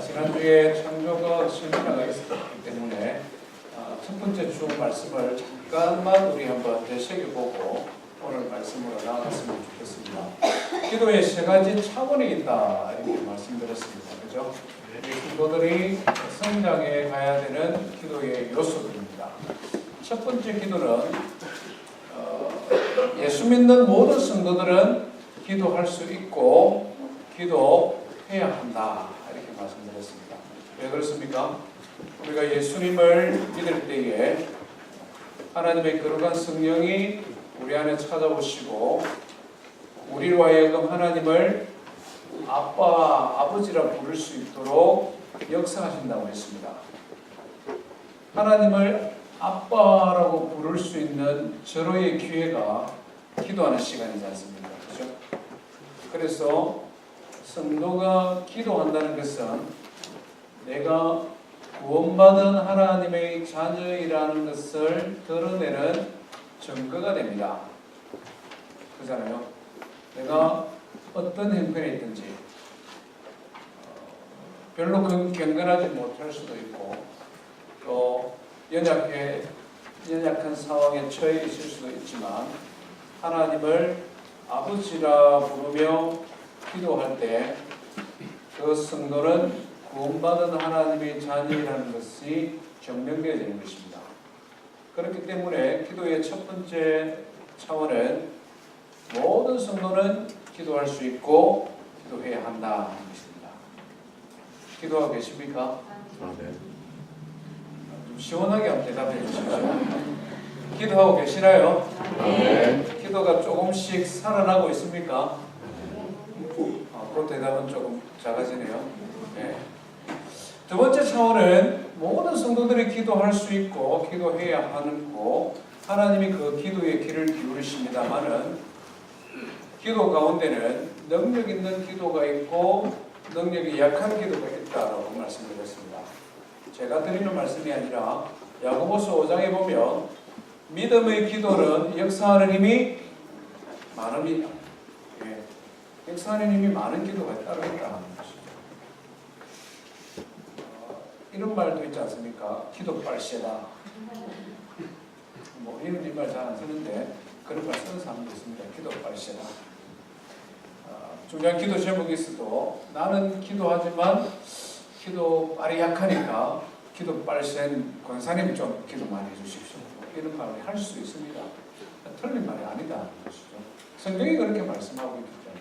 지난주에 창조가 세미나가 있었기 때문에 첫 번째 주 말씀을 잠깐만 우리 한번 되새겨보고 오늘 말씀으로 나아갔으면 좋겠습니다. 기도에 세 가지 차원이 있다 이렇게 말씀드렸습니다. 그죠? 이 기도들이 성장해 가야 되는 기도의 요소들입니다. 첫 번째 기도는 예수 믿는 모든 성도들은 기도할 수 있고 기도해야 한다 이렇게 말씀드렸습니다. 왜 그렇습니까? 우리가 예수님을 믿을 때에 하나님의 거룩한 성령이 우리 안에 찾아오시고 우리로 하여금 하나님을 아빠, 아버지라 부를 수 있도록 역사하신다고 했습니다. 하나님을 아빠라고 부를 수 있는 절호의 기회가 기도하는 시간이지 않습니까? 그렇죠? 그래서 성도가 기도한다는 것은 내가 구원받은 하나님의 자녀이라는 것을 드러내는 증거가 됩니다. 그렇잖아요. 내가 어떤 형편에 있든지 별로 경건하지 못할 수도 있고 또 연약한 상황에 처해 있을 수도 있지만 하나님을 아버지라 부르며 기도할 때 그 성도는 구원받은 하나님의 자녀라는 것이 증명되어지는 것입니다. 그렇기 때문에 기도의 첫 번째 차원은 모든 성도는 기도할 수 있고 기도해야 한다는 것입니다. 기도하고 계십니까? 네. 좀 시원하게 한번 대답해 주십시오. 기도하고 계시나요? 네. 기도가 조금씩 살아나고 있습니까? 그 대답은 조금 작아지네요. 네. 두 번째 차원은 모든 성도들이 기도할 수 있고 기도해야 하고 하나님이 그 기도의 귀를 기울이십니다마는 기도 가운데는 능력 있는 기도가 있고 능력이 약한 기도가 있다라고 말씀드렸습니다. 제가 드리는 말씀이 아니라 야고보서 5장에 보면 믿음의 기도는 역사하는 힘이 많습니다. 역사하는 힘이 많은 기도가 따로 있다는 것이죠. 이런 말도 있지 않습니까? 기도 빨세다. 이런 말 잘 안 쓰는데 그런 말 쓰는 사람도 있습니다. 기도 빨세다. 중요한 기도 제목이 있어도 나는 기도하지만 기도 빨이 약하니까 기도 빨센 권사님 좀 기도 많이 해주십시오. 이런 말을 할 수 있습니다. 틀린 말이 아니다. 성경이 그렇게 말씀하고 있기 때문에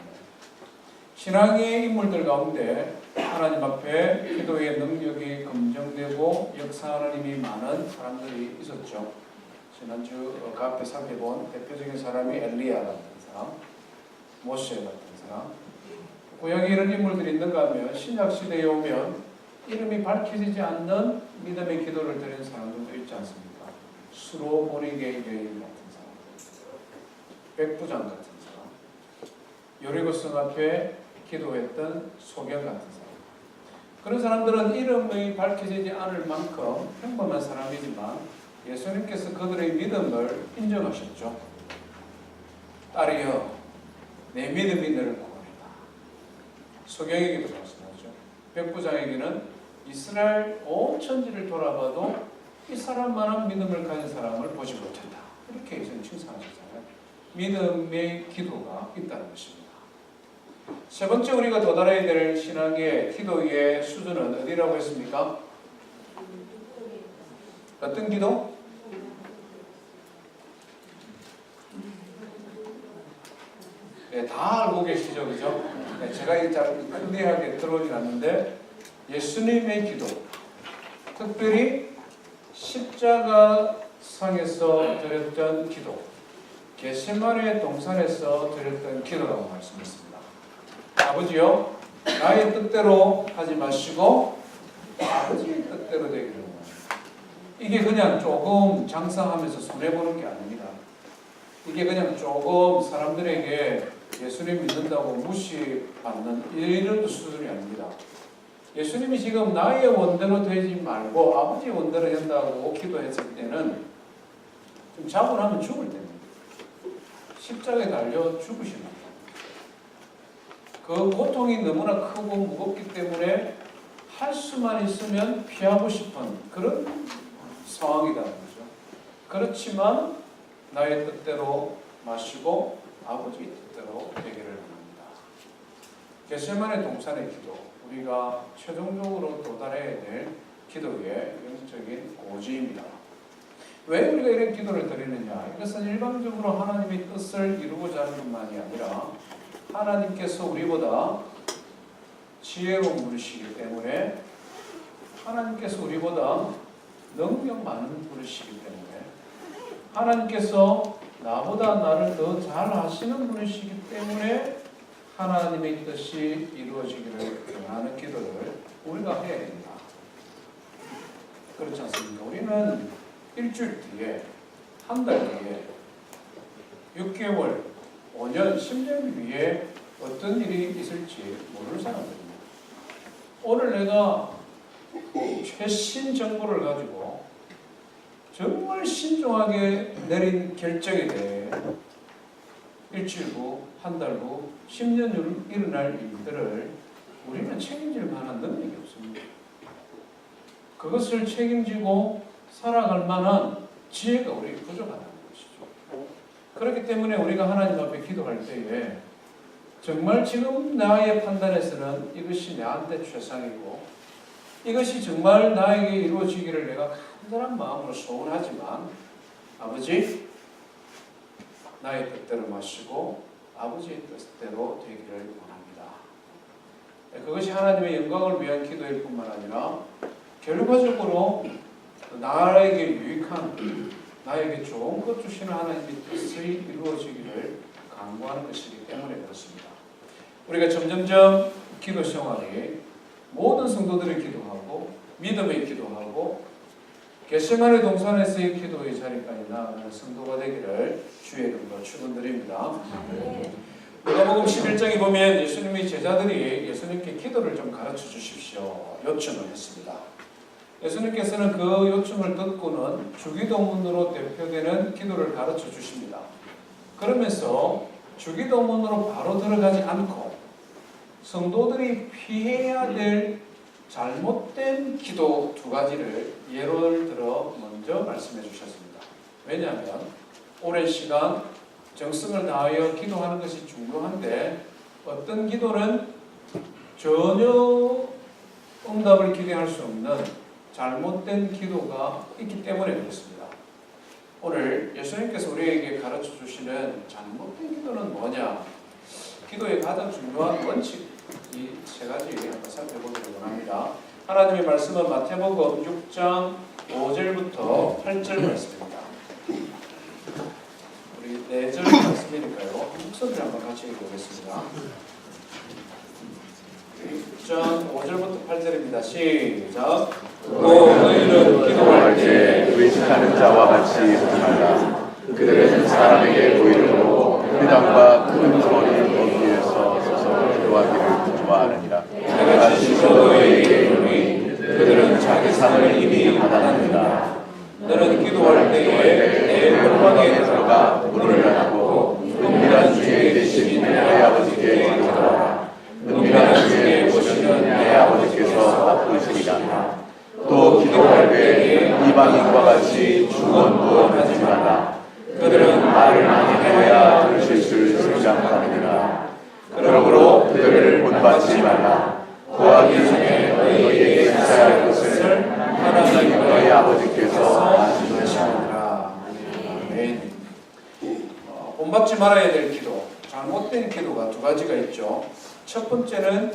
신앙의 인물들 가운데 하나님 앞에 기도의 능력이 검증되고 역사하는 힘이 많은 사람들이 있었죠. 지난주 그 앞에 살펴본 대표적인 사람이 엘리야 같은 사람, 모세 같은 사람. 구약에 이런 인물들이 있는가 하면 신약 시대에 오면 이름이 밝혀지지 않는 믿음의 기도를 드린 사람들도 있지 않습니까? 수로보니게 여인 같은 사람, 백부장 같은 사람, 여리고성 앞에 기도했던 소경 같은 사람. 그런 사람들은 이름이 밝혀지지 않을 만큼 평범한 사람이지만 예수님께서 그들의 믿음을 인정하셨죠. 딸이여, 내 믿음이 너를 구원했다. 소경에게도 말씀하죠. 백부장에게는 이스라엘 온 천지를 돌아봐도 이 사람만한 믿음을 가진 사람을 보지 못했다. 이렇게 예수님 칭찬하셨잖아요. 믿음의 기도가 있다는 것입니다. 세 번째 우리가 도달해야 될 신앙의 기도의 수준은 어디라고 했습니까? 어떤 기도? 네, 다 알고 계시죠, 그죠? 네, 제가 잘 근대하게 들어오진 않는데 예수님의 기도, 특별히 십자가상에서 드렸던 기도, 겟세마네 동산에서 드렸던 기도라고 말씀했습니다. 아버지요, 나의 뜻대로 하지 마시고 아버지의 뜻대로 되기를 원합니다. 이게 그냥 조금 장사하면서 손해보는 게 아닙니다. 이게 그냥 조금 사람들에게 예수님 믿는다고 무시받는 이런 수준이 아닙니다. 예수님이 지금 나의 원대로 되지 말고 아버지의 원대로 된다고 기도했을 때는 좀 자고나면 죽을 때입니다. 십자가에 달려 죽으십니다. 그 고통이 너무나 크고 무겁기 때문에 할 수만 있으면 피하고 싶은 그런 상황이라는 거죠. 그렇지만 나의 뜻대로 마시고 아버지 뜻대로 되기를 원합니다. 겟세마네 동산의 기도, 우리가 최종적으로 도달해야 될 기도의 영적인 고지입니다. 왜 우리가 이런 기도를 드리느냐? 이것은 일방적으로 하나님의 뜻을 이루고자 하는 것만이 아니라 하나님께서 우리보다 지혜로운 분이시기 때문에, 하나님께서 우리보다 능력 많은 분이시기 때문에, 하나님께서 나보다 나를 더 잘 아시는 분이시기 때문에 하나님의 뜻이 이루어지기를 원하는 기도를 우리가 해야 됩니다. 그렇지 않습니까? 우리는 일주일 뒤에, 한 달 뒤에, 6개월, 5년, 10년 뒤에 어떤 일이 있을지 모르는 사람들입니다. 오늘 내가 최신 정보를 가지고 정말 신중하게 내린 결정에 대해 일주일 후, 한 달 후, 10년 후 일어날 일들을 우리는 책임질 만한 능력이 없습니다. 그것을 책임지고 살아갈 만한 지혜가 우리에게 부족하다는 것이죠. 그렇기 때문에 우리가 하나님 앞에 기도할 때에 정말 지금 나의 판단에서는 이것이 나한테 최상이고 이것이 정말 나에게 이루어지기를 내가 간절한 마음으로 소원하지만 아버지, 나의 뜻대로 마시고 아버지의 뜻대로 되기를 원합니다. 그것이 하나님의 영광을 위한 기도일 뿐만 아니라 결과적으로 나에게 유익한, 나에게 좋은 것 주시는 하나님의 뜻이 이루어지기를 간구하는 것이기 때문에 그렇습니다. 우리가 점점점 기도 생활이 모든 성도들이 기도하고 믿음의 기도하고 겟세마네 동산에서의 기도의 자리까지 나아가는 성도가 되기를 주의 이름으로 축원드립니다. 누가복음 11장에 보면 예수님의 제자들이 예수님께 기도를 좀 가르쳐 주십시오 요청을 했습니다. 예수님께서는 그 요청을 듣고는 주기도문으로 대표되는 기도를 가르쳐 주십니다. 그러면서 주기도문으로 바로 들어가지 않고 성도들이 피해야 될 잘못된 기도 두 가지를 예를 들어 먼저 말씀해 주셨습니다. 왜냐하면 오랜 시간 정성을 다하여 기도하는 것이 중요한데 어떤 기도는 전혀 응답을 기대할 수 없는 잘못된 기도가 있기 때문에 그렇습니다. 오늘 예수님께서 우리에게 가르쳐 주시는 잘못된 기도는 뭐냐? 기도의 가장 중요한 원칙, 이 세 가지 한번 살펴보기를 원합니다. 하나님의 말씀은 마태복음 6장 5절부터 8절 말씀입니다. 우리 4절 말씀이니까요. 목소리를 한번 같이 읽어보겠습니다. 6장 5절부터 8절입니다. 시작. 또 너희는 기도할 때 의식하는 자와 같이 하지 말라. 그들은 사람에게 보이려고 회당과 큰 거리 거기에서 서서 기도하기를 좋아하느니라. 내가 진실로 너희에게 이르노니 그들은 자기 상을 이미 받았느니라. 너는 기도할 때에 내 골방에 들어가 문을 닫고 은밀한 중에 계신 내 아버지께 기도하라. 은밀한 중에 보시는 내 아버지께서 보시리라. 또 기도할 때에 이방인과 같이 중언부언하지 말라. 그들은 말을 많이 해야 들으실 줄 생각하느니라. 그러므로 그들을 본받지 말라. 구하기 전에 너희에게 인사해야 할 것을 하나님 너희 아버지께서 아시느니라. 아멘. 본받지 말아야 될 기도, 잘못된 기도가 두 가지가 있죠. 첫 번째는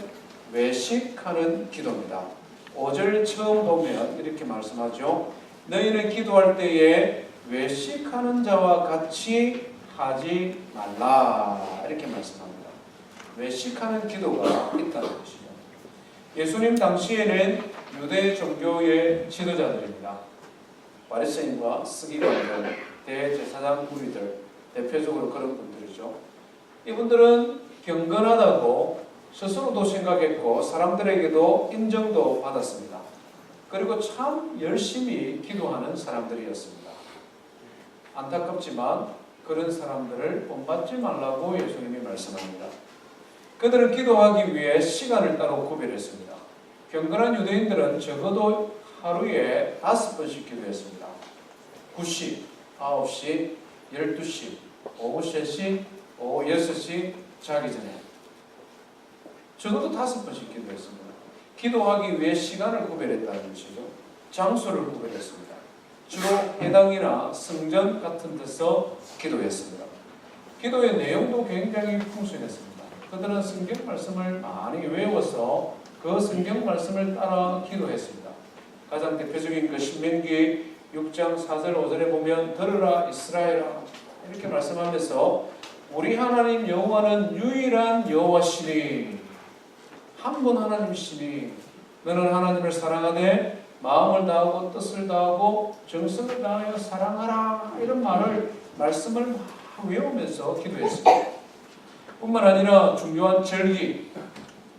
외식하는 기도입니다. 5절 처음 보면 이렇게 말씀하죠. 너희는 기도할 때에 외식하는 자와 같이 하지 말라. 이렇게 말씀합니다. 외식하는 기도가 있다는 것이죠. 예수님 당시에는 유대 종교의 지도자들입니다. 바리새인과 서기관들, 대제사장 무리들, 대표적으로 그런 분들이죠. 이분들은 경건하다고 스스로도 생각했고 사람들에게도 인정도 받았습니다. 그리고 참 열심히 기도하는 사람들이었습니다. 안타깝지만 그런 사람들을 본받지 말라고 예수님이 말씀합니다. 그들은 기도하기 위해 시간을 따로 구별했습니다. 경건한 유대인들은 적어도 하루에 5번씩 기도했습니다. 9시, 9시, 12시, 오후 3시, 오후 6시 자기 전에 적어도 5번씩 기도했습니다. 기도하기 위해 시간을 구별했다는 것이죠. 장소를 구별했습니다. 주로 회당이나 성전 같은 데서 기도했습니다. 기도의 내용도 굉장히 풍성했습니다. 그들은 성경 말씀을 많이 외워서 그 성경 말씀을 따라 기도했습니다. 가장 대표적인 그 신명기 6장 4절 5절에 보면 들으라 이스라엘아 이렇게 말씀하면서 우리 하나님 여호와는 유일한 여호와시니 한 분 하나님이시니 너는 하나님을 사랑하되 마음을 다하고 뜻을 다하고 정성을 다하여 사랑하라 이런 말씀을 막 외우면서 기도했습니다. 뿐만 아니라 중요한 절기,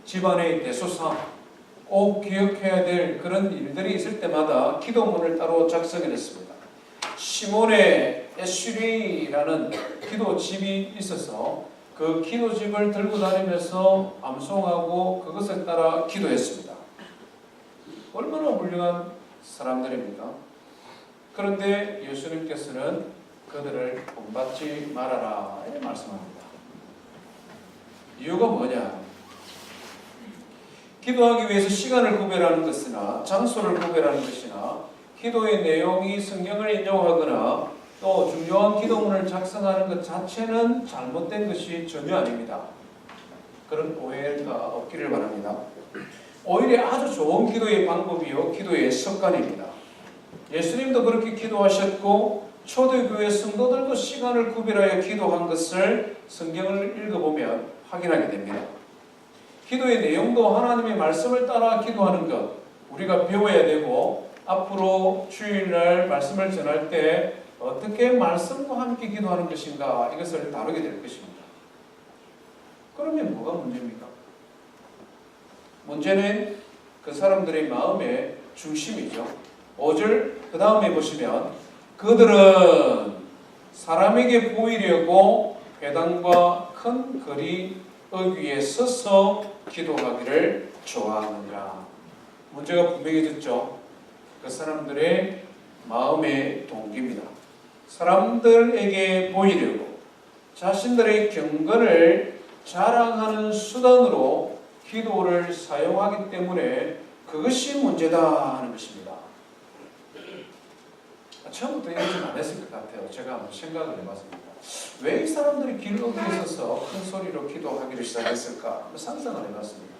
집안의 대소사, 꼭 기억해야 될 그런 일들이 있을 때마다 기도문을 따로 작성을 했습니다. 시몬의 에슈리라는 기도집이 있어서 그 기도집을 들고 다니면서 암송하고 그것을 따라 기도했습니다. 얼마나 훌륭한 사람들입니까? 그런데 예수님께서는 그들을 본받지 말아라 이렇게 말씀합니다. 이유가 뭐냐? 기도하기 위해서 시간을 구별하는 것이나 장소를 구별하는 것이나 기도의 내용이 성경을 인용하거나 또 중요한 기도문을 작성하는 것 자체는 잘못된 것이 전혀 아닙니다. 그런 오해가 없기를 바랍니다. 오히려 아주 좋은 기도의 방법이요 기도의 습관입니다. 예수님도 그렇게 기도하셨고 초대교회 성도들도 시간을 구별하여 기도한 것을 성경을 읽어보면 확인하게 됩니다. 기도의 내용도 하나님의 말씀을 따라 기도하는 것 우리가 배워야 되고 앞으로 주일날 말씀을 전할 때 어떻게 말씀과 함께 기도하는 것인가 이것을 다루게 될 것입니다. 그러면 뭐가 문제입니까? 문제는 그 사람들의 마음의 중심이죠. 5절 그 다음에 보시면 그들은 사람에게 보이려고 회당과 큰 거리 위에 서서 기도하기를 좋아하느니라. 문제가 분명해졌죠. 그 사람들의 마음의 동기입니다. 사람들에게 보이려고 자신들의 경건을 자랑하는 수단으로 기도를 사용하기 때문에 그것이 문제다 하는 것입니다. 처음부터 이러지 안 했을 것 같아요. 제가 한번 생각을 해봤습니다. 왜 이 사람들이 길거리에 서서 큰 소리로 기도하기를 시작했을까? 상상을 해봤습니다.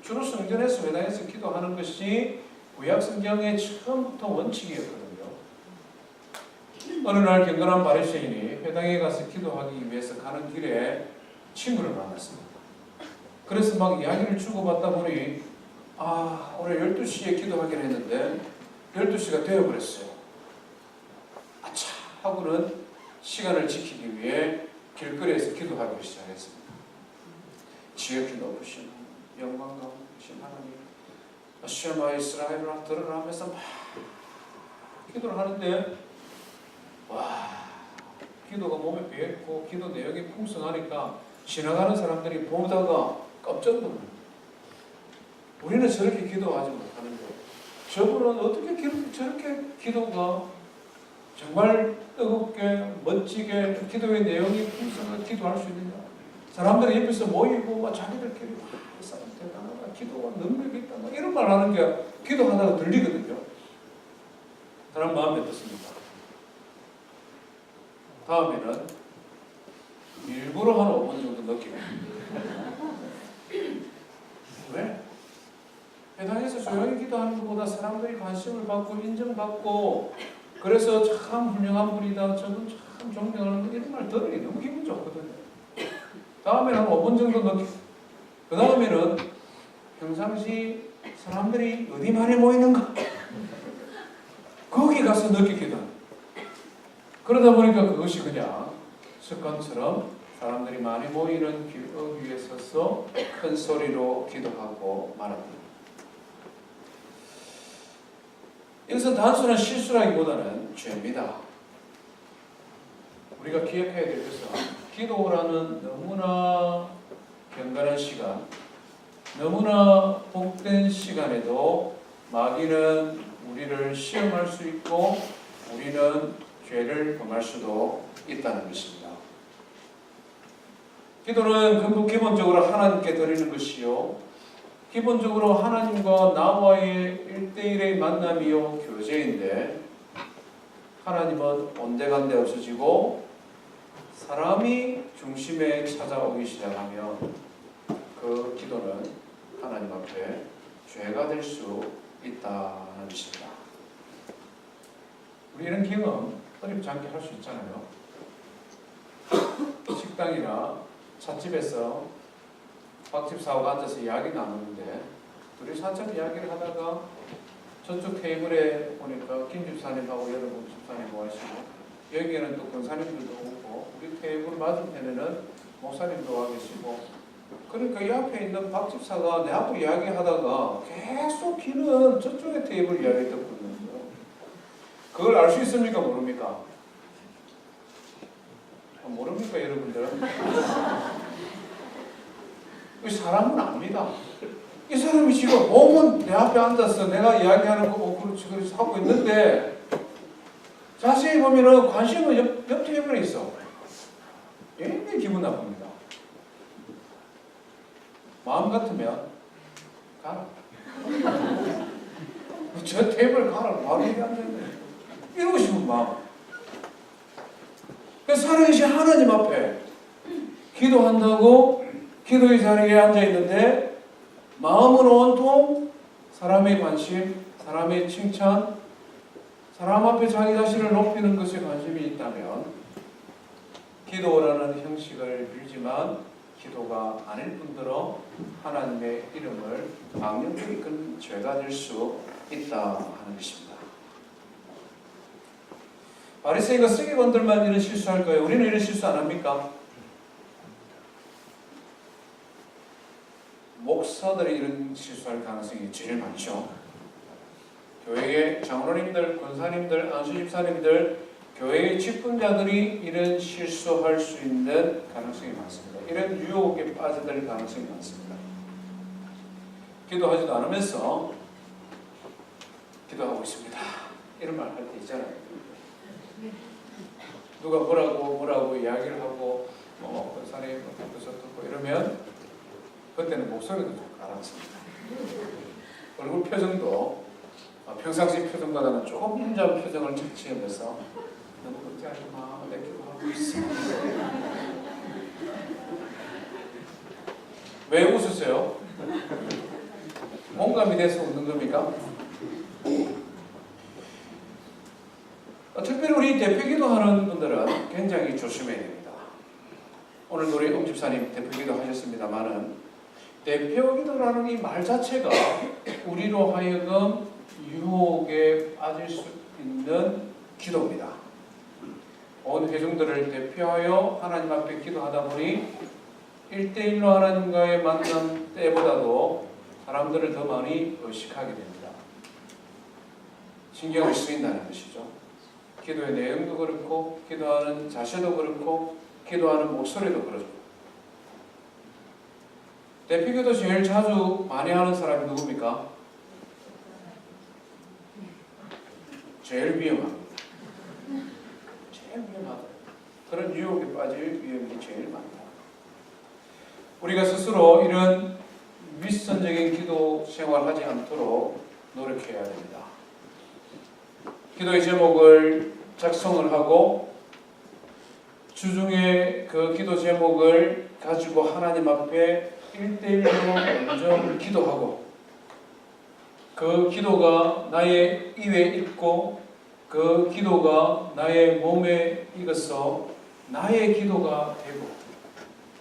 주로 성전에서 회당에서 기도하는 것이 구약 성경의 처음부터 원칙이었거든요. 어느 날 경건한 바리새인이 회당에 가서 기도하기 위해서 가는 길에 친구를 만났습니다. 그래서 막 이야기를 주고받다 보니 오늘 12시에 기도하기로 했는데 12시가 되어버렸어요. 아차 하고는 시간을 지키기 위해 길거리에서 기도하기 시작했습니다. 지극히 높으신 영광 가운데신 하나님 샤마 이스라엘아 들으라 하면서 막 기도를 하는데 기도가 몸에 배했고 기도 내용이 풍성하니까 지나가는 사람들이 보다가 깜짝 놀랍니다. 우리는 저렇게 기도하지 못하는데 저분은 어떻게 저렇게 기도가 정말 뜨겁게 멋지게 기도의 내용이 풍성하게 기도할 수 있느냐. 사람들이 옆에서 모이고 막 자기들끼리 이 사람 대단하다 기도가 능력이 있다 막 이런 말 하는 게 기도하다가 들리거든요. 사람 마음이 어떻습니까? 다음에는 일부러 한 5분 정도 느끼고 왜? 회당에서 조용히 기도하는 것보다 사람들이 관심을 받고 인정받고 그래서 참 훌륭한 분이다 저분 참 존경하는 이런 말 들으니 너무 기분 좋거든요. 다음에는 한 5분 정도 느끼고 그 다음에는 평상시 사람들이 어디 많이 모이는가 거기 가서 느끼기도 합니다. 그러다 보니까 그것이 그냥 습관처럼 사람들이 많이 모이는 길 위에 서서 큰 소리로 기도하고 말합니다. 이것은 단순한 실수라기보다는 죄입니다. 우리가 기억해야 될 것은 기도라는 너무나 경건한 시간, 너무나 복된 시간에도 마귀는 우리를 시험할 수 있고 우리는 죄를 범할 수도 있다는 것입니다. 기도는 기본적으로 하나님께 드리는 것이요, 기본적으로 하나님과 나와의 1대1의 만남이요 교제인데, 하나님은 온데간데 없어지고 사람이 중심에 찾아오기 시작하면 그 기도는 하나님 앞에 죄가 될 수 있다는 것입니다. 우리 이런 경험 어렵지 않게 할 수 있잖아요. 식당이나 찻집에서 박집사하고 앉아서 이야기 나누는데 둘이 한참 이야기를 하다가 저쪽 테이블에 보니까 김 집사님하고 여러분 집사님 모아시고, 여기에는 또 권사님들도 오고 우리 테이블 맞은편에는 목사님도 와 계시고, 그러니까 이 앞에 있는 박 집사가 내 하고 이야기하다가 계속 기는 저쪽의 테이블 이야기 듣고 있는 거예요. 그걸 알 수 있습니까? 모릅니까? 모릅니까 여러분들? 이 사람은 압니다. 이 사람이 지금 몸은 내 앞에 앉아서 내가 이야기하는 거 그렇지 하고 있는데, 자세히 보면은 관심은 옆 테이블에 있어. 굉장히 기분 나쁩니다. 마음 같으면 가라. 저 테이블 가라. 바로 얘기하는데 이러고 싶은 마음. 그래서 살아계신 하나님 앞에 기도한다고 기도의 자리에 앉아있는데 마음은 온통 사람의 관심, 사람의 칭찬, 사람 앞에 자기 자신을 높이는 것에 관심이 있다면 기도라는 형식을 빌지만 기도가 아닐 뿐더러 하나님의 이름을 망령되게 큰 죄가 될 수 있다 하는 것입니다. 바리새인과 서기관들만 이런 실수할 거예요. 우리는 이런 실수 안 합니까? 목사들이 이런 실수할 가능성이 제일 많죠. 교회의 장로님들, 권사님들, 안수집사님들, 교회의 직분자들이 이런 실수할 수 있는 가능성이 많습니다. 이런 유혹에 빠져들 가능성이 많습니다. 기도하지도 않으면서 기도하고 있습니다. 이런 말 할 때 있잖아요. 누가 뭐라고 이야기를 하고 권사님 앞에서 듣고 이러면 그때는 목소리도 좀 가라앉습니다. 얼굴 표정도 평상시 표정보다는 조금 인자한 표정을 지으면서 너무 걱정하지 마, 내 기도하고 있어. 왜 웃으세요? 공감이 돼서 웃는 겁니까? 특별히 우리 대표 기도하는 분들은 굉장히 조심해야 됩니다. 오늘도 우리 엄집사님 대표 기도 하셨습니다만은 대표 기도라는 이 말 자체가 우리로 하여금 유혹에 빠질 수 있는 기도입니다. 온 회중들을 대표하여 하나님 앞에 기도하다 보니 1대1로 하나님과의 만남 때보다도 사람들을 더 많이 의식하게 됩니다. 신경을 쓰인다는 것이죠. 기도의 내용도 그렇고 기도하는 자세도 그렇고 기도하는 목소리도 그렇고. 대표기도 제일 자주 많이 하는 사람이 누굽니까? 제일 위험합니다. 제일 위험하다. 그런 유혹에 빠질 위험이 제일 많다. 우리가 스스로 이런 윗선적인 기도 생활하지 않도록 노력해야 됩니다. 기도의 제목을 작성을 하고 주중에 그 기도 제목을 가지고 하나님 앞에 1대1로 먼저 기도하고 그 기도가 나의 입에 익고 그 기도가 나의 몸에 익어서 나의 기도가 되고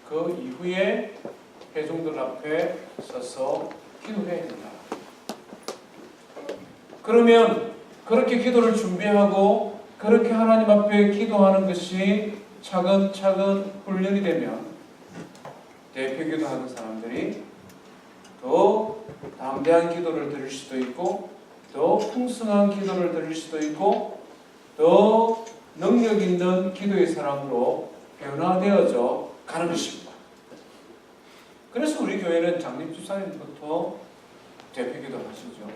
그 이후에 회중들 앞에 서서 기도해야 된다. 그러면 그렇게 기도를 준비하고 그렇게 하나님 앞에 기도하는 것이 차근차근 훈련이 되면 대표 기도하는 사람들이 더 담대한 기도를 드릴 수도 있고 더 풍성한 기도를 드릴 수도 있고 더 능력 있는 기도의 사람으로 변화되어져 가는 것입니다. 그래서 우리 교회는 장립집사님부터 대표기도를 하시죠.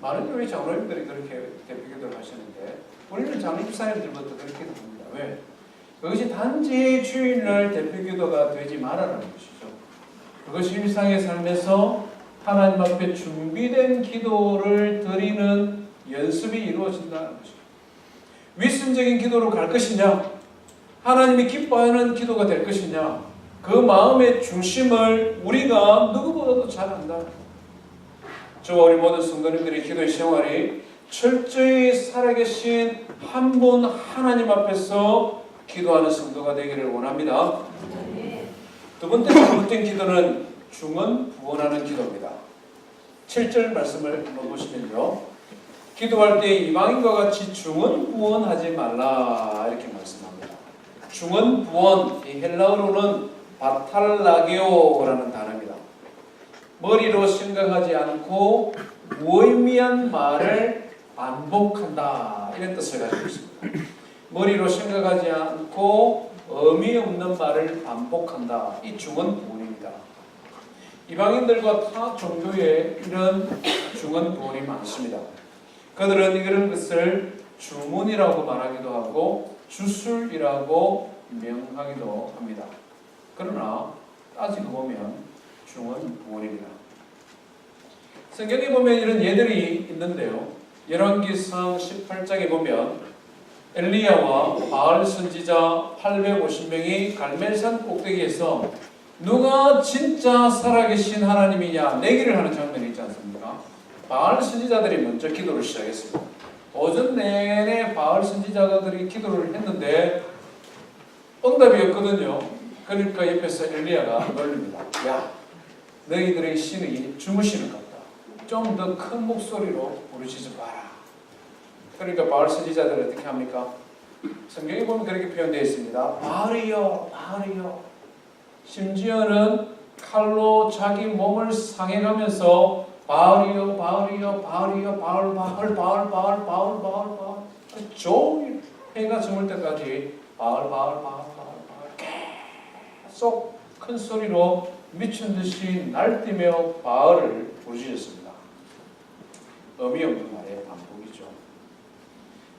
많은 교회 장로님들이 그렇게 대표기도를 하시는데 우리는 장립집사님들부터 그렇게 합니다. 왜? 그것이 단지 주일날 대표기도가 되지 말아라는 것이죠. 그것이 일상의 삶에서 하나님 앞에 준비된 기도를 드리는 연습이 이루어진다는 것입니다. 위선적인 기도로 갈 것이냐, 하나님이 기뻐하는 기도가 될 것이냐, 그 마음의 중심을 우리가 누구보다도 잘 안다. 저와 우리 모든 성도님들의 기도의 생활이 철저히 살아계신 한 분 하나님 앞에서 기도하는 성도가 되기를 원합니다. 두 번째 잘못된 기도는 중언 부언하는 기도입니다. 7절 말씀을 한번 보시면요, 기도할 때 이방인과 같이 중언 부언하지 말라 이렇게 말씀합니다. 중언 부언, 이 헬라어로는 바탈라게오라는 단어입니다. 머리로 생각하지 않고 무의미한 말을 반복한다 이런 뜻을 가지고 있습니다. 머리로 생각하지 않고 의미 없는 말을 반복한다. 이 중언 부언입니다. 이방인들과 타 종교에 이런 중언 부언이 많습니다. 그들은 이런 것을 주문이라고 말하기도 하고 주술이라고 명하기도 합니다. 그러나 따지고 보면 중언 부언입니다. 성경에 보면 이런 예들이 있는데요. 열왕기상 18장에 보면 엘리야와 바알 선지자 850명이 갈멜산 꼭대기에서 누가 진짜 살아계신 하나님이냐 내기를 하는 장면이 있지 않습니까? 바알 선지자들이 먼저 기도를 시작했습니다. 오전 내내 바알 선지자들이 기도를 했는데 응답이 없거든요. 그러니까 옆에서 엘리야가 놀립니다. 야, 너희들의 신이 주무시는 것 같다. 좀 더 큰 목소리로 부르짖어 봐라. 그러니까 바알 선지자들은 어떻게 합니까? 성경에 보면 그렇게 표현되어 있습니다. 바알이여, 바알이여. 심지어는 칼로 자기 몸을 상해가면서 바알이여, 바알이여, 바알이여, 바알, 바알, 바알, 바알, 바알, 바알, 바알. 종일 해가 저물 때까지 바알, 바알, 바알, 바알, 바알. 계속 큰 소리로 미친 듯이 날뛰며 바알을 부르짖었습니다. 의미 없는 말의 반복이죠.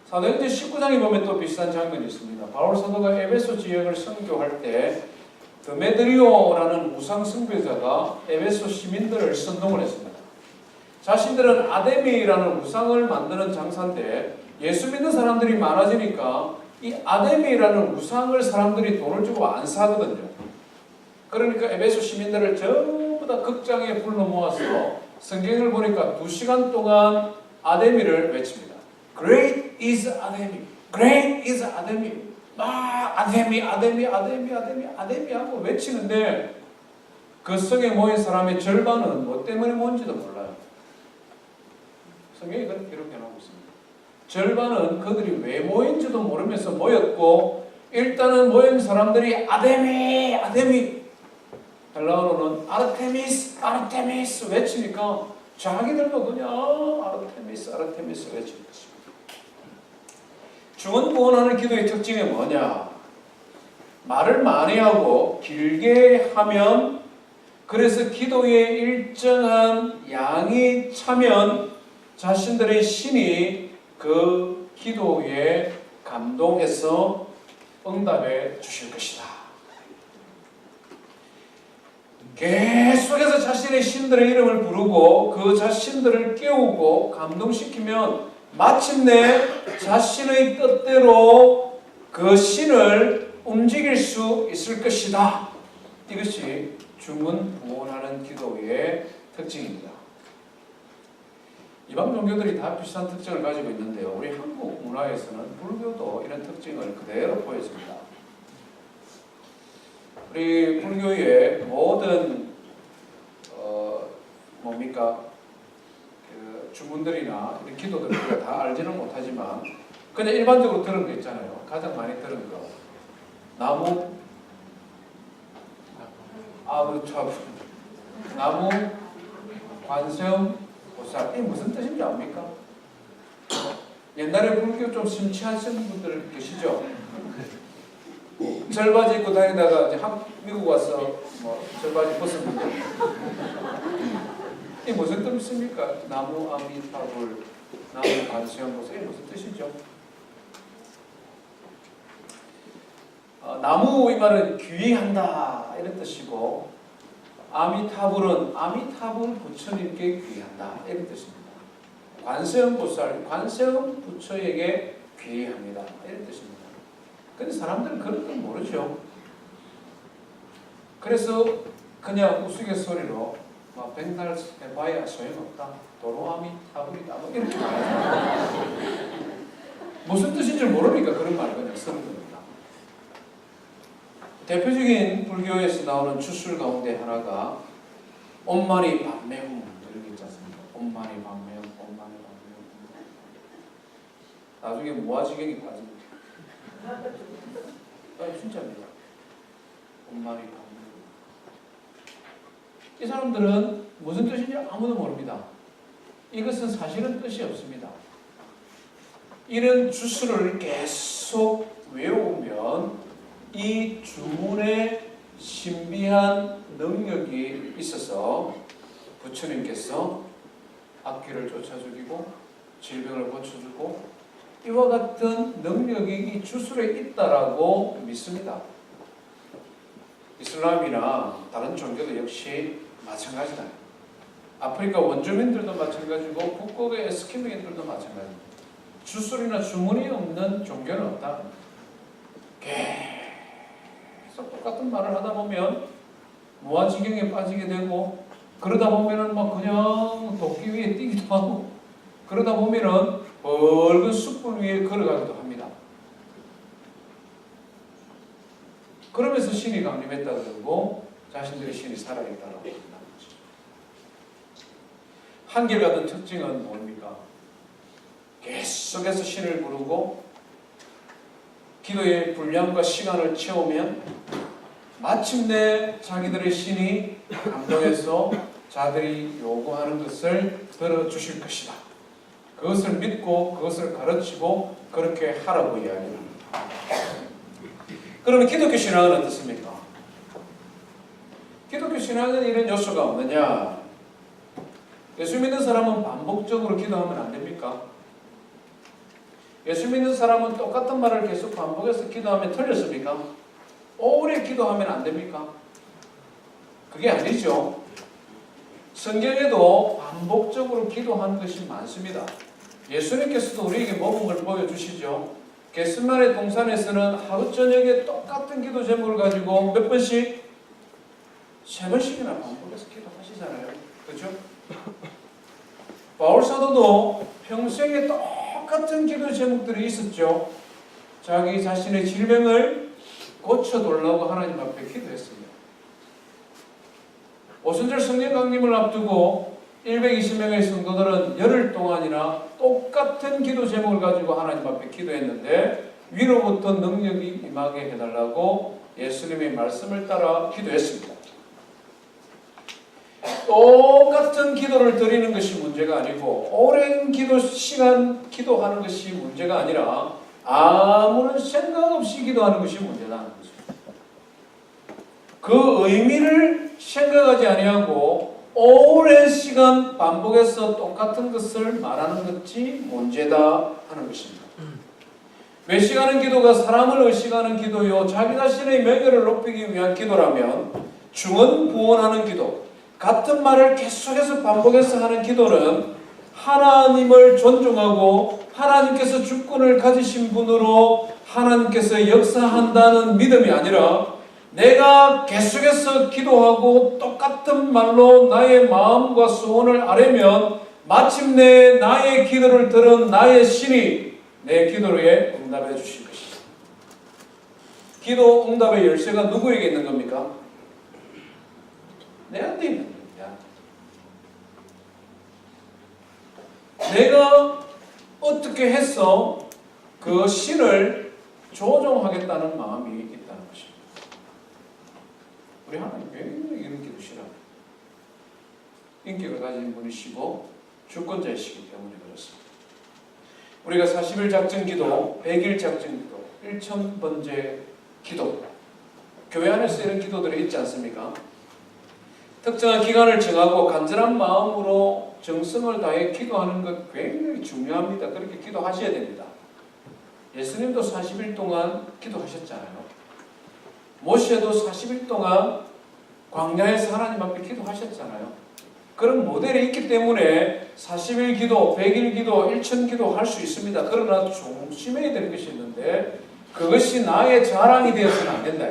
사도행전 19장에 보면 또 비슷한 장면이 있습니다. 바울 사도가 에베소 지역을 선교할 때 드메드리오라는 우상 숭배자가 에베소 시민들을 선동을 했습니다. 자신들은 아데미라는 우상을 만드는 장사인데 예수 믿는 사람들이 많아지니까 이 아데미라는 우상을 사람들이 돈을 주고 안 사거든요. 그러니까 에베소 시민들을 전부 다 극장에 불러 모아서 성경을 보니까 2시간 동안 아데미를 외칩니다. Great is 아데미, Great is 아데미. 막 아데미, 아데미, 아데미, 아데미, 아데미 하고 외치는데 그 성에 모인 사람의 절반은 뭐 때문에 모인지도 몰라요. 성경이 그렇게 기록해놓고 있습니다. 절반은 그들이 왜 모인지도 모르면서 모였고 일단은 모인 사람들이 아데미, 아데미 헬라어로는 아르테미스, 아르테미스 외치니까 자기들도 그냥 아르테미스, 아르테미스 외치는 것입니다. 중언 부언하는 기도의 특징이 뭐냐? 말을 많이 하고 길게 하면 그래서 기도에 일정한 양이 차면 자신들의 신이 그 기도에 감동해서 응답해 주실 것이다. 계속해서 자신의 신들의 이름을 부르고 그 자신들을 깨우고 감동시키면 마침내 자신의 뜻대로 그 신을 움직일 수 있을 것이다. 이것이 중언 부언하는 기도의 특징입니다. 이방 종교들이 다 비슷한 특징을 가지고 있는데요. 우리 한국 문화에서는 불교도 이런 특징을 그대로 보여줍니다. 우리 불교의 모든 그 주문들이나 기도들을 우리가 다 알지는 못하지만 그냥 일반적으로 들은 거 있잖아요. 가장 많이 들은 거 나무 그렇죠. 나무 관세음 보살 이게 무슨 뜻인지 압니까? 옛날에 불교 좀 심취하시는 분들 계시죠? 절바지 입고 다니다가 이제 미국 와서 뭐 절바지 벗었는데 이게 무슨 뜻입니까? 나무 아미타불, 나무 관세음보살, 이게 무슨 뜻이죠? 나무 이 말은 귀의한다 이런 뜻이고, 아미타불은 아미타불 부처님께 귀의한다 이런 뜻입니다. 관세음보살, 관세음 부처에게 귀의합니다 이런 뜻입니다. 근데 사람들은 그런 건 모르죠. 그래서 그냥 우스갯소리로 막 백날 해봐야 소용없다, 도로아미타불이다 뭐 이렇게 말해요. 무슨 뜻인 줄 모르니까 그런 말을 그냥 쓰는 겁니다. 대표적인 불교에서 나오는 주술 가운데 하나가 엄마니 반매음 이렇게 있지 않습니까? 엄마니 반매음, 엄마니 반매음. 나중에 무아지경이 빠집니다. 진짜입니다. 엄마니 반매음. 이 사람들은 무슨 뜻인지 아무도 모릅니다. 이것은 사실은 뜻이 없습니다. 이런 주술을 계속 외우면 이 주문에 신비한 능력이 있어서 부처님께서 악귀를 쫓아주고 질병을 고쳐주고 이와 같은 능력이 이 주술에 있다라고 믿습니다. 이슬람이나 다른 종교도 역시 마찬가지다. 아프리카 원주민들도 마찬가지고 북극의 에스키모인들도 마찬가지입니다. 주술이나 주문이 없는 종교는 없다. 계속 똑같은 말을 하다 보면 무아지경에 빠지게 되고, 그러다 보면은 막 그냥 도끼 위에 뛰기도 하고, 그러다 보면은 붉은 숯불 위에 걸어가기도 합니다. 그러면서 신이 강림했다 그러고 자신들의 신이 살아있다라고 한다는 거죠. 한결같은 특징은 뭡니까? 계속해서 신을 부르고 기도의 분량과 시간을 채우면 마침내 자기들의 신이 감동해서 자들이 요구하는 것을 들어주실 것이다. 그것을 믿고 그것을 가르치고 그렇게 하라고 이야기합니다. 그러면 기독교 신앙은 어떻습니까? 기독교 신앙은 이런 요소가 없느냐? 예수 믿는 사람은 반복적으로 기도하면 안 됩니까? 예수 믿는 사람은 똑같은 말을 계속 반복해서 기도하면 틀렸습니까? 오래 기도하면 안 됩니까? 그게 아니죠. 성경에도 반복적으로 기도하는 것이 많습니다. 예수님께서도 우리에게 모범을 보여주시죠. 겟세마네 동산에서는 하루 저녁에 똑같은 기도 제목을 가지고 몇 번씩? 3번씩이나 반복해서 기도하시잖아요. 그렇죠? 바울 사도도 평생에 똑같은 기도 제목들이 있었죠. 자기 자신의 질병을 고쳐달라고 하나님 앞에 기도했습니다. 오순절 성령 강림을 앞두고 120명의 성도들은 열흘 동안이나 똑같은 기도 제목을 가지고 하나님 앞에 기도했는데 위로부터 능력이 임하게 해달라고 예수님의 말씀을 따라 기도했습니다. 똑같은 기도를 드리는 것이 문제가 아니고 오랜 기도 시간 기도하는 것이 문제가 아니라 아무런 생각 없이 기도하는 것이 문제라는 거죠. 그 의미를 생각하지 아니하고 오랜 시간 반복해서 똑같은 것을 말하는 것이 문제다 하는 것입니다. 외식하는 기도가 사람을 의식하는 기도요, 자기 자신의 명예를 높이기 위한 기도라면 중언부언하는 기도, 같은 말을 계속해서 반복해서 하는 기도는 하나님을 존중하고 하나님께서 주권을 가지신 분으로 하나님께서 역사한다는 믿음이 아니라 내가 계속해서 기도하고 똑같은 말로 나의 마음과 소원을 아뢰면 마침내 나의 기도를 들은 나의 신이 내 기도에 응답해 주실 것이다. 기도 응답의 열쇠가 누구에게 있는 겁니까? 내한테 있는 겁니다. 내가 어떻게 해서 그 신을 조종하겠다는 마음이 있다는 것입니다. 우리 하나님 굉장히 이런 기도 싫어합니다. 인격을 가진 분이시고 주권자이시기 때문에 그렇습니다. 우리가 40일 작전 기도, 100일 작전 기도, 1000번째 기도. 교회 안에서 이런 기도들이 있지 않습니까? 특정한 기간을 정하고 간절한 마음으로 정성을 다해 기도하는 것 굉장히 중요합니다. 그렇게 기도하셔야 됩니다. 예수님도 40일 동안 기도하셨잖아요. 모세도 40일 동안 광야에서 하나님 앞에 기도하셨잖아요. 그런 모델이 있기 때문에 40일 기도, 100일 기도, 1000 기도 할 수 있습니다. 그러나 조심해야 될 것이 있는데 그것이 나의 자랑이 되어서는 안 된다.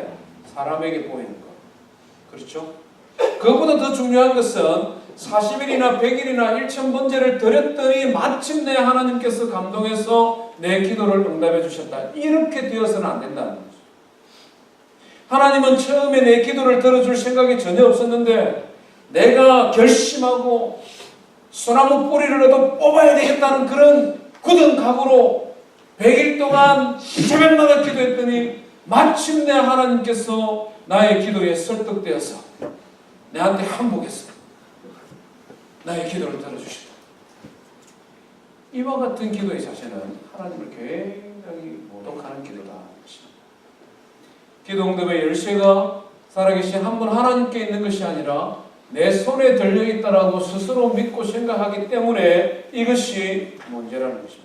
사람에게 보이는 것. 그렇죠? 그것보다 더 중요한 것은 40일이나 100일이나 1000번제를 드렸더니 마침내 하나님께서 감동해서 내 기도를 응답해 주셨다. 이렇게 되어서는 안 된다는 거죠. 하나님은 처음에 내 기도를 들어줄 생각이 전혀 없었는데 내가 결심하고 소나무 뿌리를라도 뽑아야 되겠다는 그런 굳은 각오로 100일 동안 새벽마다 기도했더니 마침내 하나님께서 나의 기도에 설득되어서 내한테 한복해서 나의 기도를 들어주시다. 이와 같은 기도의 자세는 하나님을 굉장히 모독하는 기도다. 기도 응답의 열쇠가 살아계신 한 분 하나님께 있는 것이 아니라 내 손에 들려있다라고 스스로 믿고 생각하기 때문에 이것이 문제라는 것입니다.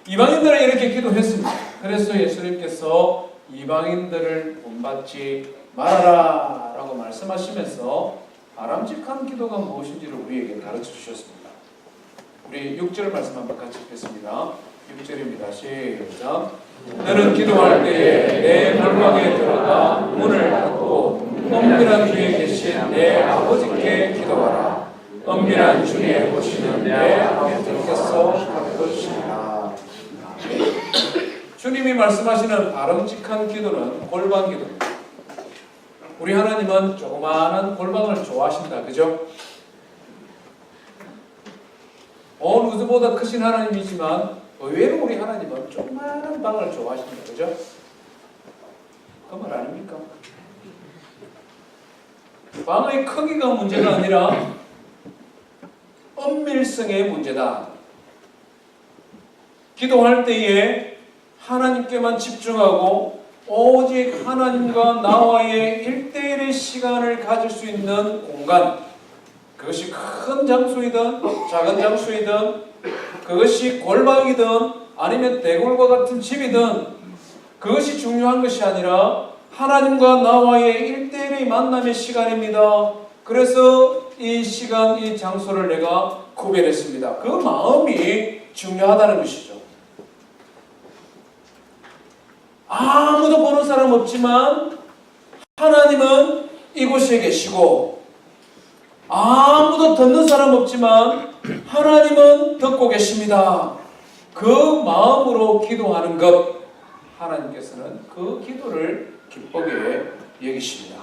이방인들은 이렇게 기도했습니다. 그래서 예수님께서 이방인들을 본받지 말아라 라고 말씀하시면서 바람직한 기도가 무엇인지를 우리에게 가르쳐 주셨습니다. 우리 6절 말씀 한번 같이 읽겠습니다. 6절입니다. 시작. 너는 기도할 때에 내 방방에 들어가 문을 닫고 은밀한 중에 계신 내 아버지께 기도하라. 은밀한 중에 보시는 내 아버지께서 갚으시리라. 주님이 말씀하시는 바람직한 기도는 골방 기도입니다. 우리 하나님은 조그마한 골방을 좋아하신다. 그죠? 온 우주보다 크신 하나님이지만 의외로 우리 하나님은 조그마한 방을 좋아하십니다. 그죠? 그 말 아닙니까? 방의 크기가 문제가 아니라 은밀성의 문제다. 기도할 때에 하나님께만 집중하고 오직 하나님과 나와의 1대1의 시간을 가질 수 있는 공간, 그것이 큰 장소이든 작은 장소이든 그것이 골방이든 아니면 대궐과 같은 집이든 그것이 중요한 것이 아니라 하나님과 나와의 1대1의 만남의 시간입니다. 그래서 이 시간, 이 장소를 내가 구별했습니다. 그 마음이 중요하다는 것이죠. 아무도 보는 사람 없지만 하나님은 이곳에 계시고 아무도 듣는 사람 없지만 하나님은 듣고 계십니다. 그 마음으로 기도하는 것, 하나님께서는 그 기도를 기쁘게 여기십니다.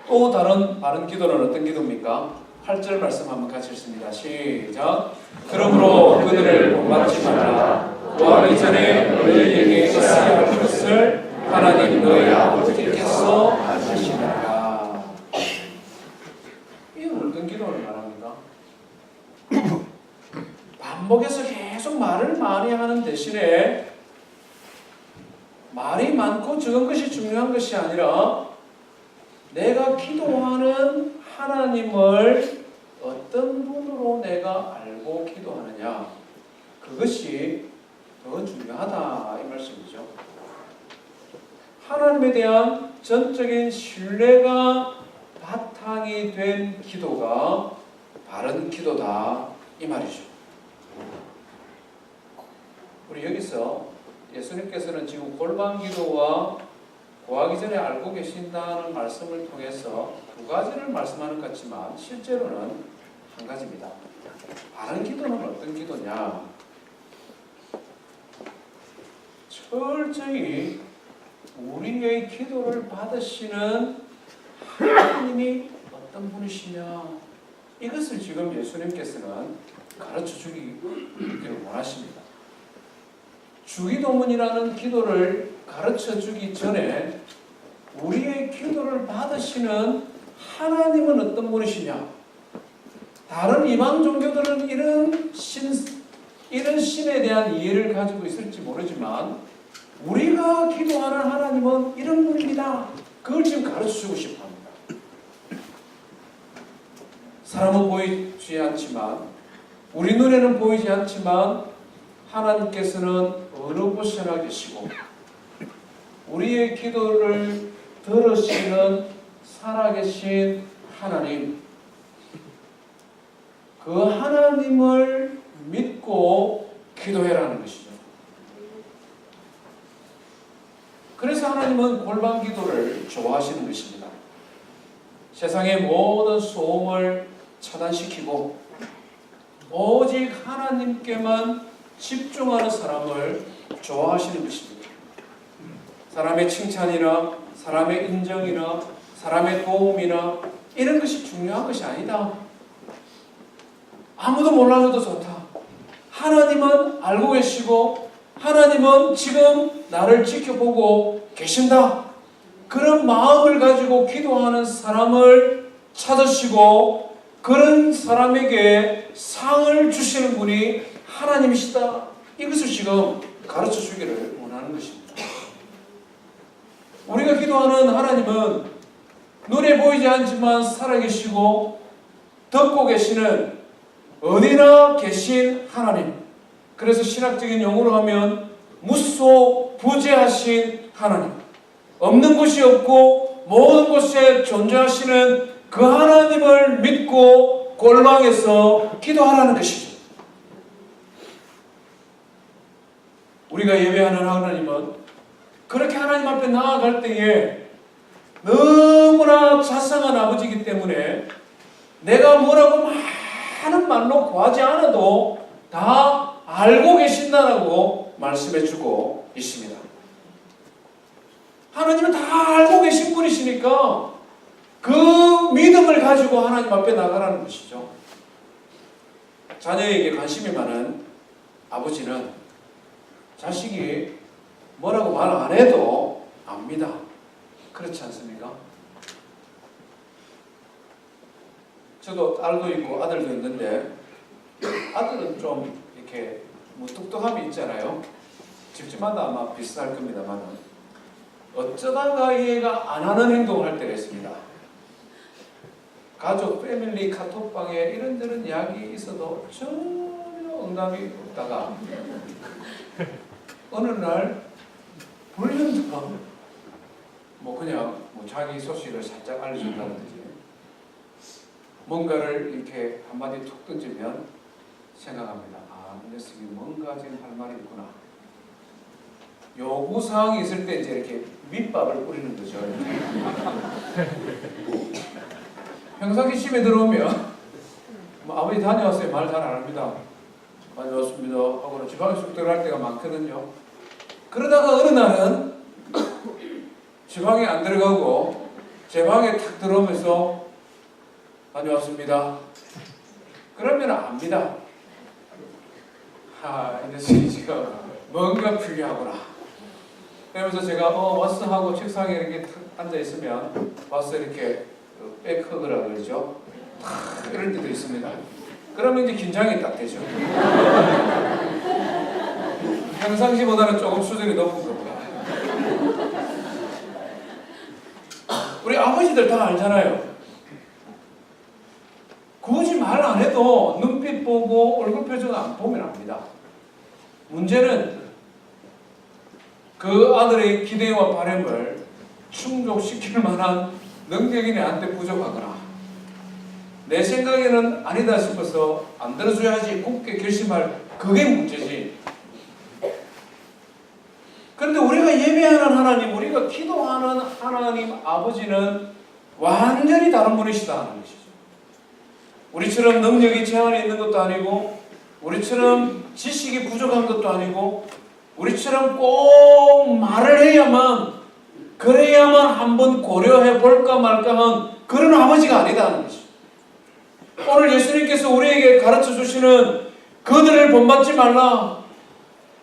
또 다른 바른 기도는 어떤 기도입니까? 8절 말씀 한번 같이 읽습니다. 시작. 그러므로 그들을 본받지 말라. 구하기 전에 너희에게 있어야 할 것을 하나님 너희 아버지께서 하시리라. 이건 어떤 기도를 말합니까? 반복해서 계속 말을 많이 하는 대신에 말이 많고 적은 것이 중요한 것이 아니라 내가 기도하는 하나님을 어떤 분으로 내가 알고 기도하느냐, 그것이 더 중요하다 이 말씀이죠. 하나님에 대한 전적인 신뢰가 바탕이 된 기도가 바른 기도다 이 말이죠. 우리 여기서 예수님께서는 지금 골방 기도와 구하기 전에 알고 계신다는 말씀을 통해서 두 가지를 말씀하는 것 같지만 실제로는 한 가지입니다. 바른 기도는 어떤 기도냐? 철저히 우리의 기도를 받으시는 하나님이 어떤 분이시냐, 이것을 지금 예수님께서는 가르쳐 주기를 원하십니다. 주기도문이라는 기도를 가르쳐 주기 전에 우리의 기도를 받으시는 하나님은 어떤 분이시냐? 다른 이방 종교들은 이런 신에 대한 이해를 가지고 있을지 모르지만 우리가 기도하는 하나님은 이런 분입니다. 그걸 지금 가르쳐주고 싶어합니다. 사람은 보이지 않지만, 우리 눈에는 보이지 않지만 하나님께서는 어느 곳에나 계시고 우리의 기도를 들으시는 살아계신 하나님, 그 하나님을 믿고 기도해라는 것이죠. 그래서 하나님은 골방 기도를 좋아하시는 것입니다. 세상의 모든 소음을 차단시키고 오직 하나님께만 집중하는 사람을 좋아하시는 것입니다. 사람의 칭찬이나 사람의 인정이나 사람의 도움이나 이런 것이 중요한 것이 아니다. 아무도 몰라줘도 좋다. 하나님은 알고 계시고 하나님은 지금 나를 지켜보고 계신다. 그런 마음을 가지고 기도하는 사람을 찾으시고 그런 사람에게 상을 주시는 분이 하나님이시다. 이것을 지금 가르쳐 주기를 원하는 것입니다. 우리가 기도하는 하나님은 눈에 보이지 않지만 살아계시고 듣고 계시는 어디나 계신 하나님. 그래서 신학적인 용어로 하면 무소부재하신 하나님. 없는 곳이 없고 모든 곳에 존재하시는 그 하나님을 믿고 골방에서 기도하라는 것이죠. 우리가 예배하는 하나님은 그렇게 하나님 앞에 나아갈 때에 너무나 자상한 아버지이기 때문에 내가 뭐라고 많은 말로 구하지 않아도 다 알고 계신다라고 말씀해 주고 있습니다. 하나님은 다 알고 계신 분이시니까 그 믿음을 가지고 하나님 앞에 나가라는 것이죠. 자녀에게 관심이 많은 아버지는 자식이 뭐라고 말 안 해도 압니다. 그렇지 않습니까? 저도 딸도 있고 아들도 있는데 아들은 좀 이렇게 무뚝뚝함이 있잖아요. 집집마다 아마 비슷할 겁니다만 어쩌다가 얘가 안 하는 행동을 할 때가 있습니다. 가족, 패밀리, 카톡방에 이런저런 이야기 있어도 전혀 응답이 없다가 어느 날 불현듯 그냥 자기 소식을 살짝 알려준다든지 뭔가를 이렇게 한마디 툭 던지면 생각합니다. 아, 이 녀석이 뭔가 지금 할 말이 있구나. 요구사항이 있을 때 이제 이렇게 밑밥을 뿌리는 거죠. 평상시 집에 들어오면 아버지 다녀왔어요. 말 잘 안 합니다. 다녀왔습니다 하고는 지방에 쑥 들어갈 때가 많거든요. 그러다가 어느 날은 지방에 안 들어가고 제 방에 탁 들어오면서 다녀왔습니다. 그러면 압니다. 이 녀석이 지금 뭔가 필요하구나. 그러면서 제가 왔어 하고 책상에 이렇게 탁 앉아있으면 왔어 이렇게 백허그라 그러죠. 이럴 때도 있습니다. 그러면 이제 긴장이 딱 되죠. 평상시보다는 조금 수준이 높은 겁니다. 우리 아버지들 다 알잖아요. 굳이 말 안 해도 눈빛 보고 얼굴 표정 안 보면 압니다. 문제는 그 아들의 기대와 바람을 충족시킬 만한 능력이 내한테 부족하거나 내 생각에는 아니다 싶어서 안 들어줘야지 굳게 결심할 그게 문제지. 그런데 우리가 예배하는 하나님, 우리가 기도하는 하나님 아버지는 완전히 다른 분이시다 하는 것이죠. 우리처럼 능력이 제한이 있는 것도 아니고 우리처럼 지식이 부족한 것도 아니고 우리처럼 꼭 말을 해야만 그래야만 한번 고려해 볼까 말까 한 그런 아버지가 아니다는 것이죠. 오늘 예수님께서 우리에게 가르쳐 주시는 그들을 본받지 말라.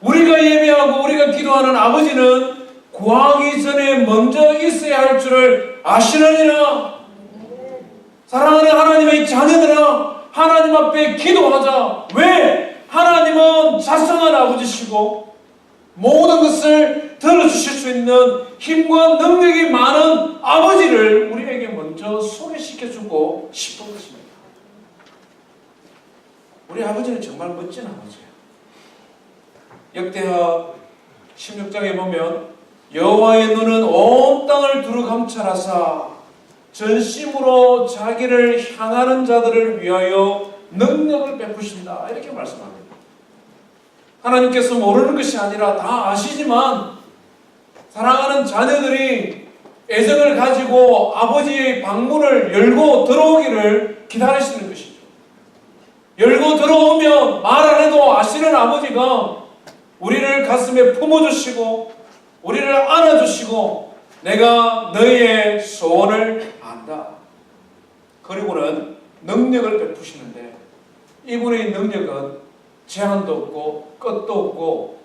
우리가 예배하고 우리가 기도하는 아버지는 구하기 전에 먼저 있어야 할 줄을 아시느니라. 사랑하는 하나님의 자녀들아, 하나님 앞에 기도하자. 왜? 하나님은 자성한 아버지시고 모든 것을 들어주실 수 있는 힘과 능력이 많은 아버지를 우리에게 먼저 소개시켜주고 싶은 것입니다. 우리 아버지는 정말 멋진 아버지예요. 역대하 16장에 보면 여호와의 눈은 온 땅을 두루 감찰하사 전심으로 자기를 향하는 자들을 위하여 능력을 베푸신다, 이렇게 말씀합니다. 하나님께서 모르는 것이 아니라 다 아시지만 사랑하는 자녀들이 애정을 가지고 아버지의 방문을 열고 들어오기를 기다리시는 것이죠. 열고 들어오면 말 안 해도 아시는 아버지가 우리를 가슴에 품어주시고 우리를 안아주시고 내가 너희의 소원을 안다. 그리고는 능력을 베푸시는데 이분의 능력은 제한도 없고 끝도 없고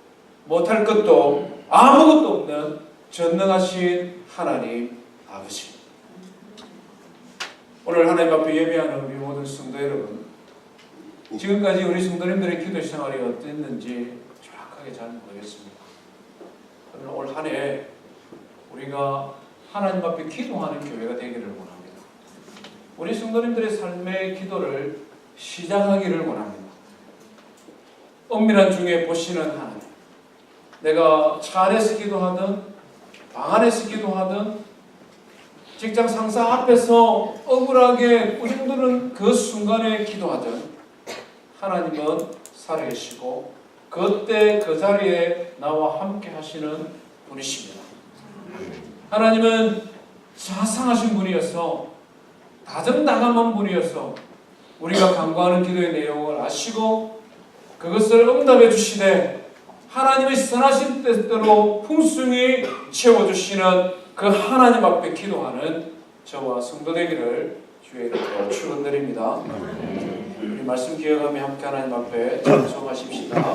못할 것도 아무것도 없는 전능하신 하나님 아버지. 오늘 하나님 앞에 예배하는 우리 모든 성도 여러분, 지금까지 우리 성도님들의 기도 생활이 어땠는지 정확하게 잘 모르겠습니다. 그러나 올 한 해 우리가 하나님 앞에 기도하는 교회가 되기를 원합니다. 우리 성도님들의 삶의 기도를 시작하기를 원합니다. 은밀한 중에 보시는 하나님, 내가 차 안에서 기도하든 방 안에서 기도하든 직장 상사 앞에서 억울하게 꾸중드는 그 순간에 기도하든 하나님은 살아계시고 그때 그 자리에 나와 함께 하시는 분이십니다. 하나님은 자상하신 분이어서 다정다감한 분이어서 우리가 간구하는 기도의 내용을 아시고 그것을 응답해 주시되 하나님의 선하신 뜻대로 풍성히 채워주시는 그 하나님 앞에 기도하는 저와 성도 되기를 주의 이름으로 축원드립니다. 우리 말씀 기억하며 함께 하나님 앞에 찬송하십시다.